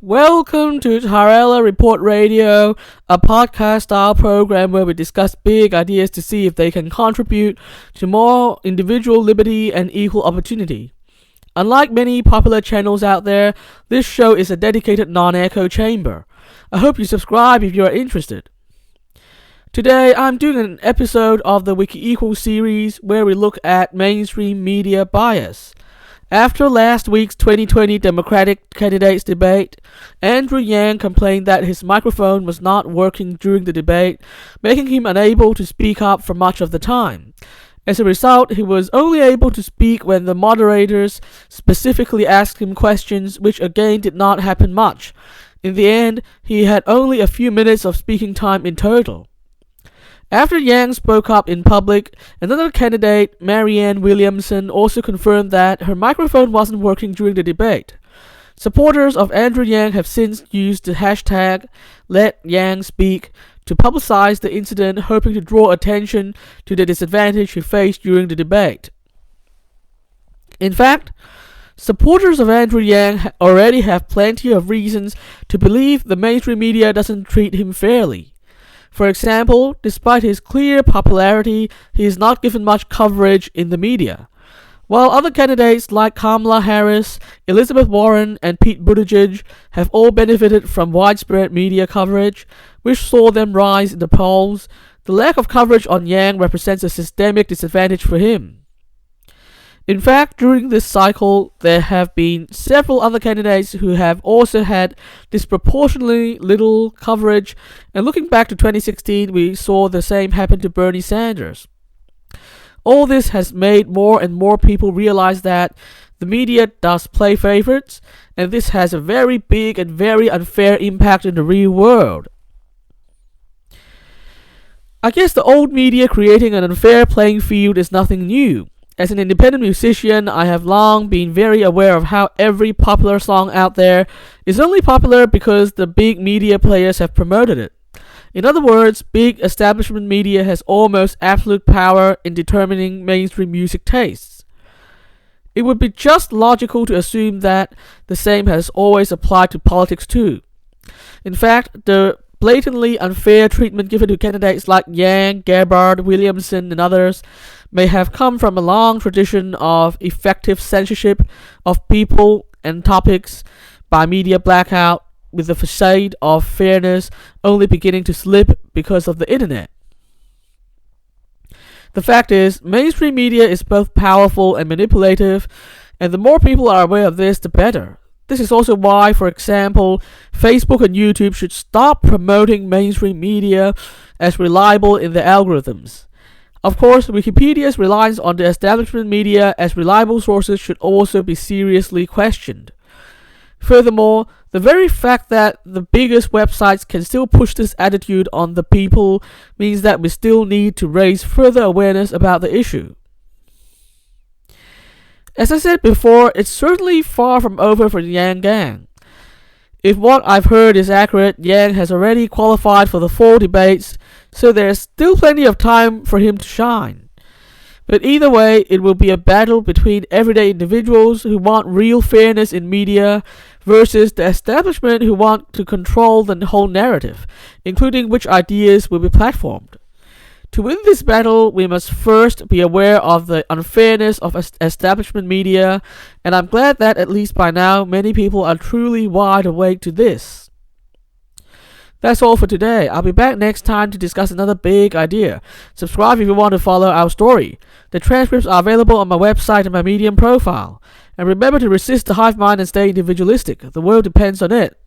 Welcome to TaraElla Report Radio, a podcast-style program where we discuss big ideas to see if they can contribute to more individual liberty and equal opportunity. Unlike many popular channels out there, this show is a dedicated non-echo chamber. I hope you subscribe if you are interested. Today, I'm doing an episode of the Wiki Equal series where we look at mainstream media bias. After last week's 2020 Democratic candidates debate, Andrew Yang complained that his microphone was not working during the debate, making him unable to speak up for much of the time. As a result, he was only able to speak when the moderators specifically asked him questions, which again did not happen much. In the end, he had only a few minutes of speaking time in total. After Yang spoke up in public, another candidate, Marianne Williamson, also confirmed that her microphone wasn't working during the debate. Supporters of Andrew Yang have since used the hashtag #YangSpeak to publicize the incident, hoping to draw attention to the disadvantage he faced during the debate. In fact, supporters of Andrew Yang already have plenty of reasons to believe the mainstream media doesn't treat him fairly. For example, despite his clear popularity, he is not given much coverage in the media. While other candidates like Kamala Harris, Elizabeth Warren, and Pete Buttigieg have all benefited from widespread media coverage, which saw them rise in the polls, the lack of coverage on Yang represents a systemic disadvantage for him. In fact, during this cycle, there have been several other candidates who have also had disproportionately little coverage, and looking back to 2016, we saw the same happen to Bernie Sanders. All this has made more and more people realize that the media does play favorites, and this has a very big and very unfair impact in the real world. I guess the old media creating an unfair playing field is nothing new. As an independent musician, I have long been very aware of how every popular song out there is only popular because the big media players have promoted it. In other words, big establishment media has almost absolute power in determining mainstream music tastes. It would be just logical to assume that the same has always applied to politics too. In fact, the blatantly unfair treatment given to candidates like Yang, Gabbard, Williamson, and others may have come from a long tradition of effective censorship of people and topics by media blackout, with the facade of fairness only beginning to slip because of the internet. The fact is, mainstream media is both powerful and manipulative, and the more people are aware of this, the better. This is also why, for example, Facebook and YouTube should stop promoting mainstream media as reliable in their algorithms. Of course, Wikipedia's reliance on the establishment media as reliable sources should also be seriously questioned. Furthermore, the very fact that the biggest websites can still push this attitude on the people means that we still need to raise further awareness about the issue. As I said before, it's certainly far from over for the Yang gang. If what I've heard is accurate, Yang has already qualified for the fall debates, so there's still plenty of time for him to shine. But either way, it will be a battle between everyday individuals who want real fairness in media versus the establishment who want to control the whole narrative, including which ideas will be platformed. To win this battle, we must first be aware of the unfairness of establishment media, and I'm glad that at least by now, many people are truly wide awake to this. That's all for today. I'll be back next time to discuss another big idea. Subscribe if you want to follow our story. The transcripts are available on my website and my Medium profile. And remember to resist the hive mind and stay individualistic. The world depends on it.